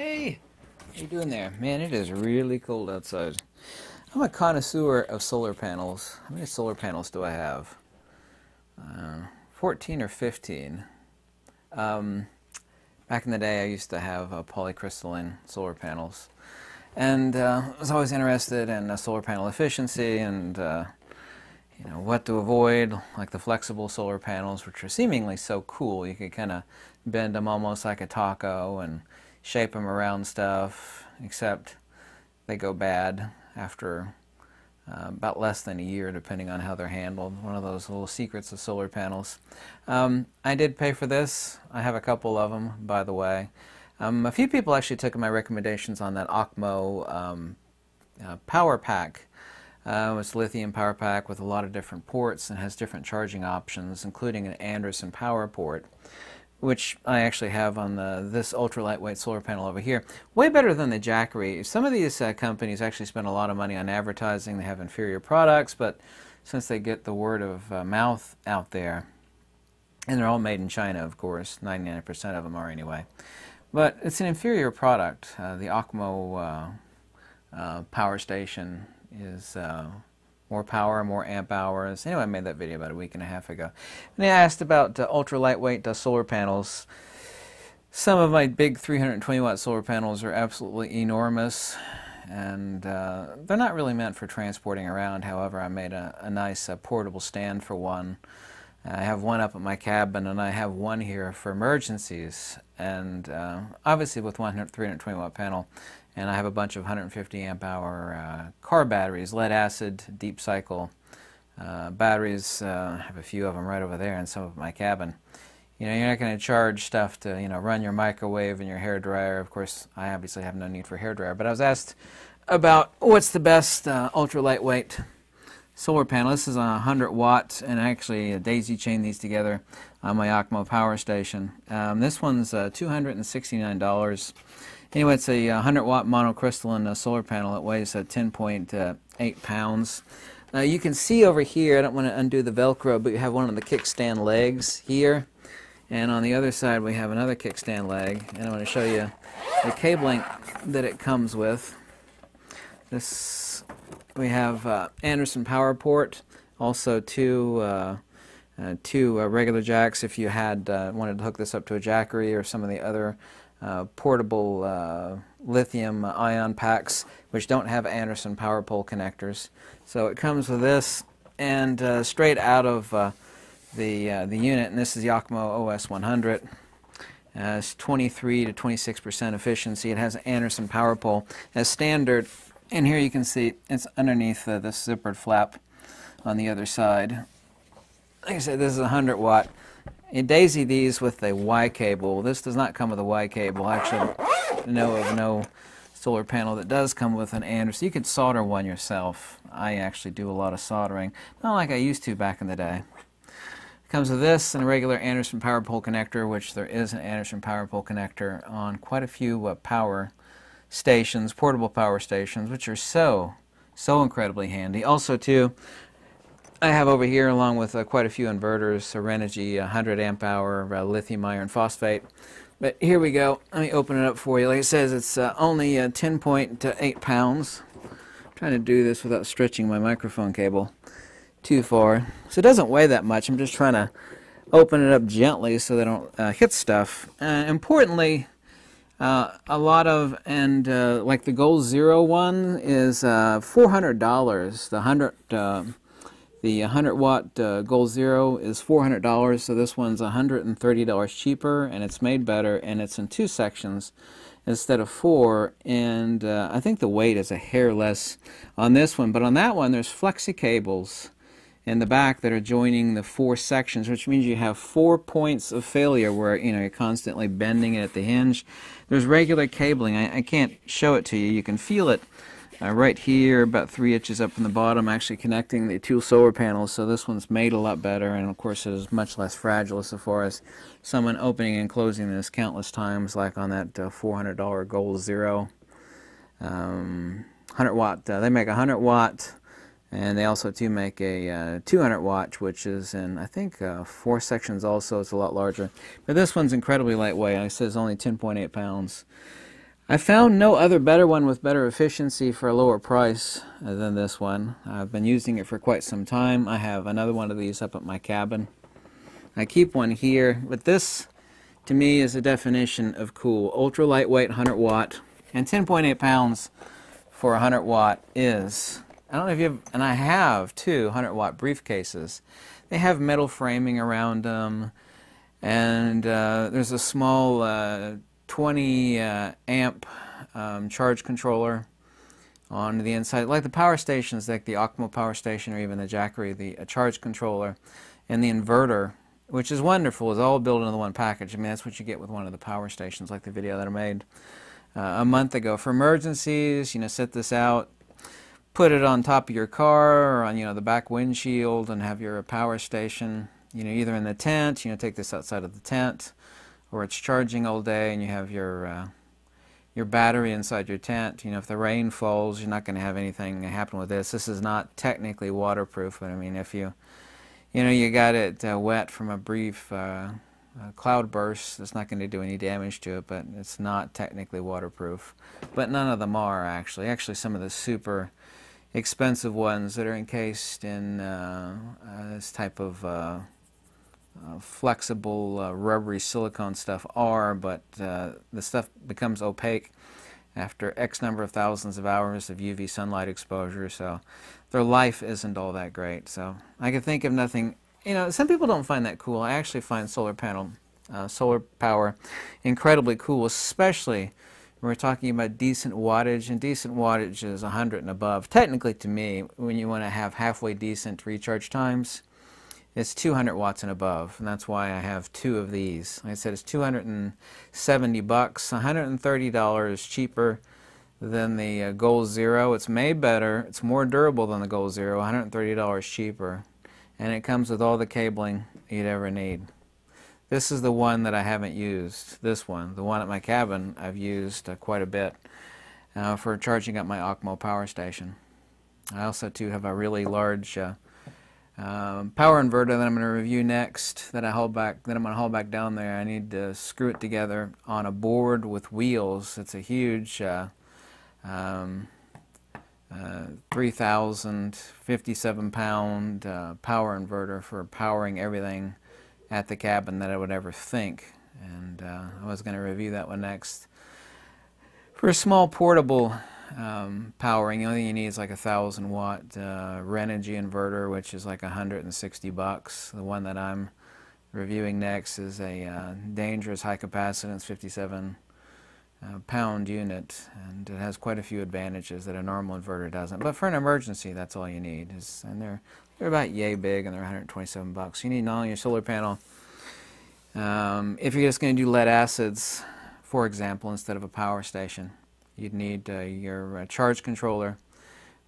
Hey, how you doing there? Man, it is really cold outside. I'm a connoisseur of solar panels. How many solar panels do I have? 14 or 15. Back in the day, I used to have polycrystalline solar panels. And I was always interested in solar panel efficiency and what to avoid, like the flexible solar panels, which are seemingly so cool. You could kind of bend them almost like a taco and shape them around stuff, except they go bad after about less than a year, depending on how they're handled. One of those little secrets of solar panels. I did pay for this. I have a couple of them, by the way. A few people actually took my recommendations on that Okmo power pack. It's a lithium power pack with a lot of different ports and has different charging options, including an Anderson power port, which I actually have on this ultra lightweight solar panel over here. Way better than the Jackery. Some of these companies actually spend a lot of money on advertising. They have inferior products, but since they get the word of mouth out there, and they're all made in China, of course, 99% of them are anyway, but it's an inferior product. The Okmo power station is more power, more amp hours. Anyway, I made that video about a week and a half ago. And I asked about ultra lightweight solar panels. Some of my big 320 watt solar panels are absolutely enormous, and they're not really meant for transporting around. However, I made a nice portable stand for one. I have one up at my cabin, and I have one here for emergencies. And obviously with 320 watt panel, and I have a bunch of 150 amp hour car batteries, lead acid, deep cycle batteries. I have a few of them right over there in some of my cabin. You're not going to charge stuff to run your microwave and your hair dryer. Of course, I obviously have no need for a hair dryer, but I was asked about what's the best ultra lightweight solar panel. This is a 100 watt, and I actually daisy chained these together on my Okmo power station. This one's $269. Anyway, it's a 100 watt monocrystalline solar panel. It weighs 10.8 pounds. You can see over here, I don't want to undo the Velcro, but you have one of the kickstand legs here. And on the other side, we have another kickstand leg. And I want to show you the cabling that it comes with. We have Anderson power port, also two regular jacks if you had wanted to hook this up to a Jackery or some of the other portable lithium ion packs which don't have Anderson power pole connectors. So it comes with this, and straight out of the unit, and this is the Okmo OS 100. It's 23 to 26% efficiency. It has an Anderson power pole as standard, and here you can see it's underneath this zippered flap on the other side. Like I said, this is 100 watt. You daisy these with a Y cable. This does not come with a Y cable. I actually know of no solar panel that does come with an Anderson. You could solder one yourself. I actually do a lot of soldering, not like I used to back in the day. It comes with this and a regular Anderson power pole connector, which there is an Anderson power pole connector on quite a few power stations, portable power stations, which are so incredibly handy. Also, too, I have over here, along with quite a few inverters, Renogy 100 amp hour lithium iron phosphate. But here we go. Let me open it up for you. Like it says, it's only 10.8 pounds. I'm trying to do this without stretching my microphone cable too far. So it doesn't weigh that much. I'm just trying to open it up gently so they don't hit stuff. Importantly, a lot of, and like the Goal Zero one is $400. The 100 watt Goal Zero is $400, so this one's $130 cheaper, and it's made better, and it's in 2 sections instead of 4, and I think the weight is a hair less on this one, but on that one there's flexi cables in the back that are joining the 4 sections, which means you have 4 points of failure where you're constantly bending it at the hinge. There's regular cabling. I can't show it to you. You can feel it right here, about 3 inches up from the bottom, actually connecting the 2 solar panels. So this one's made a lot better, and of course it is much less fragile so far as someone opening and closing this countless times, like on that $400 Goal Zero. 100 watt. They make a 100 watt, and they also too make a 200 watt, which is in I think 4 sections. Also, it's a lot larger. But this one's incredibly lightweight. It says only 10.8 pounds. I found no other better one with better efficiency for a lower price than this one. I've been using it for quite some time. I have another one of these up at my cabin. I keep one here, but this to me is a definition of cool. Ultra lightweight, 100 watt, and 10.8 pounds for 100 watt is, I don't know if you have, and I have two 100 watt briefcases. They have metal framing around them, and there's a small 20 amp charge controller on the inside, like the power stations, like the Ocmo power station or even the Jackery, the charge controller and the inverter, which is wonderful, is all built into the one package. I mean, that's what you get with one of the power stations, like the video that I made a month ago. For emergencies, set this out, put it on top of your car or on, the back windshield, and have your power station, either in the tent, take this outside of the tent, or it's charging all day and you have your battery inside your tent. If the rain falls, you're not going to have anything happen with this. This is not technically waterproof, but I mean, if you got it wet from a brief cloud burst, it's not going to do any damage to it, but it's not technically waterproof. But none of them are, actually. Actually, some of the super expensive ones that are encased in this type of flexible rubbery silicone stuff are, but the stuff becomes opaque after X number of thousands of hours of UV sunlight exposure, so their life isn't all that great. So I can think of nothing. Some people don't find that cool. I actually find solar power incredibly cool, especially when we're talking about decent wattage, and decent wattage is 100 and above. Technically, to me, when you want to have halfway decent recharge times, it's 200 watts and above, and that's why I have two of these. Like I said, it's $270, $130 cheaper than the Goal Zero. It's made better. It's more durable than the Goal Zero, $130 cheaper, and it comes with all the cabling you'd ever need. This is the one that I haven't used. This one, the one at my cabin, I've used quite a bit for charging up my Ocmo power station. I also too have a really large power inverter that I'm going to review next, that I'm going to haul back down there. I need to screw it together on a board with wheels. It's a huge 3,057 pound power inverter for powering everything at the cabin that I would ever think. And I was going to review that one next. For a small portable powering, the only thing you need is like a 1,000 watt Renogy inverter, which is like $160. The one that I'm reviewing next is a dangerous high capacitance 57 pound unit, and it has quite a few advantages that a normal inverter doesn't. But for an emergency, that's all you need. And they're about yay big, and they're $127. You need not only your solar panel. If you're just going to do lead acids, for example, instead of a power station, you'd need your charge controller,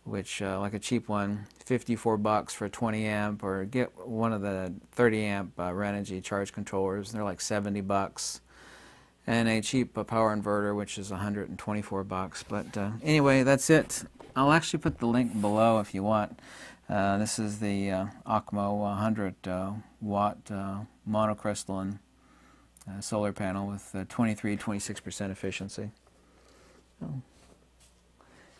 which, like a cheap one, $54 for a 20 amp, or get one of the 30 amp Renogy charge controllers. They're like $70. And a cheap power inverter, which is $124. But anyway, that's it. I'll actually put the link below if you want. This is the Ocmo 100 watt monocrystalline solar panel with 23-26% efficiency. So,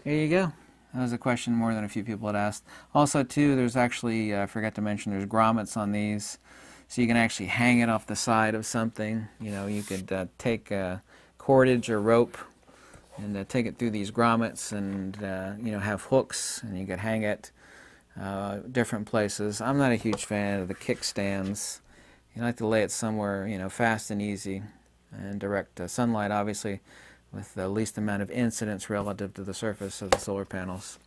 there you go. That was a question more than a few people had asked. Also, too, there's actually, I forgot to mention, there's grommets on these. So you can actually hang it off the side of something. You could take cordage or rope and take it through these grommets, and have hooks, and you could hang it different places. I'm not a huge fan of the kickstands. You like to lay it somewhere fast and easy, and direct sunlight, obviously, with the least amount of incidence relative to the surface of the solar panels.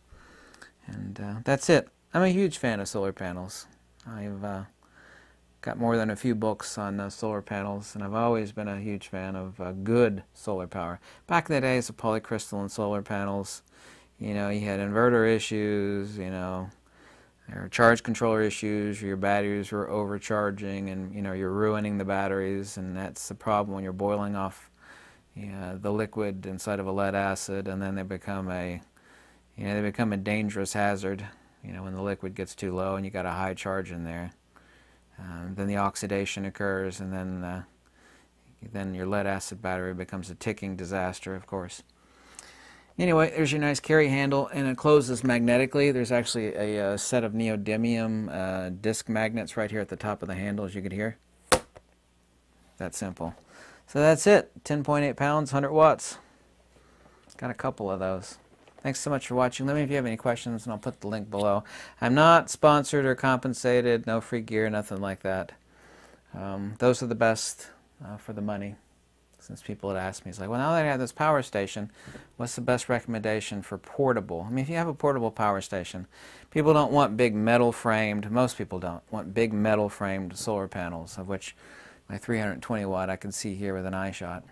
And that's it. I'm a huge fan of solar panels. I've got more than a few books on solar panels, and I've always been a huge fan of good solar power. Back in the days of polycrystalline solar panels, you had inverter issues, there were charge controller issues, your batteries were overcharging, and you're ruining the batteries, and that's the problem when you're boiling off the liquid inside of a lead acid, and then they become a dangerous hazard. When the liquid gets too low and you got a high charge in there. Then the oxidation occurs, and then then your lead acid battery becomes a ticking disaster, of course. Anyway, there's your nice carry handle, and it closes magnetically. There's actually a set of neodymium disc magnets right here at the top of the handle, as you could hear. That simple. So that's it. 10.8 pounds, 100 watts. Got a couple of those. Thanks so much for watching. Let me know if you have any questions, and I'll put the link below. I'm not sponsored or compensated. No free gear, nothing like that. Those are the best for the money. Since people had asked me, it's like, well, now that I have this power station, what's the best recommendation for portable? I mean, if you have a portable power station, people don't want big metal framed, most people don't want big metal framed solar panels, of which my 320 watt I can see here with an eye shot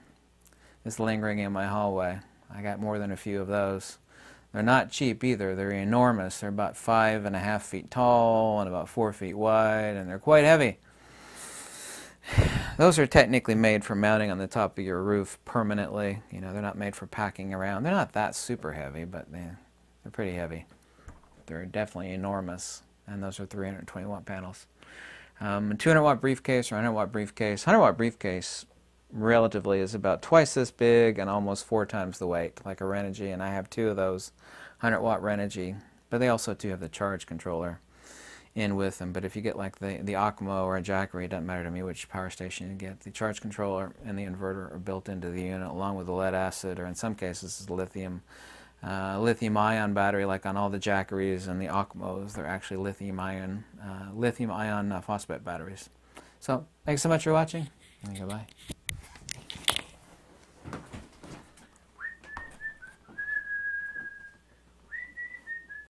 is lingering in my hallway. I got more than a few of those. They're not cheap either. They're enormous. They're about 5.5 feet tall and about 4 feet wide, and they're quite heavy. Those are technically made for mounting on the top of your roof permanently. You know, they're not made for packing around. They're not that super heavy, but they're pretty heavy. They're definitely enormous, and those are 320 watt panels. 200 watt briefcase or 100 watt briefcase. 100 watt briefcase relatively is about twice this big and almost 4 times the weight, like a Renogy, and I have 2 of those 100 watt Renogy, but they also do have the charge controller in with them. But if you get like the Acmo or a Jackery, it doesn't matter to me which power station you get. The charge controller and the inverter are built into the unit along with the lead acid, or in some cases lithium ion battery, like on all the Jackeries and the Acmos. They're actually lithium ion phosphate batteries. So thanks so much for watching, and goodbye.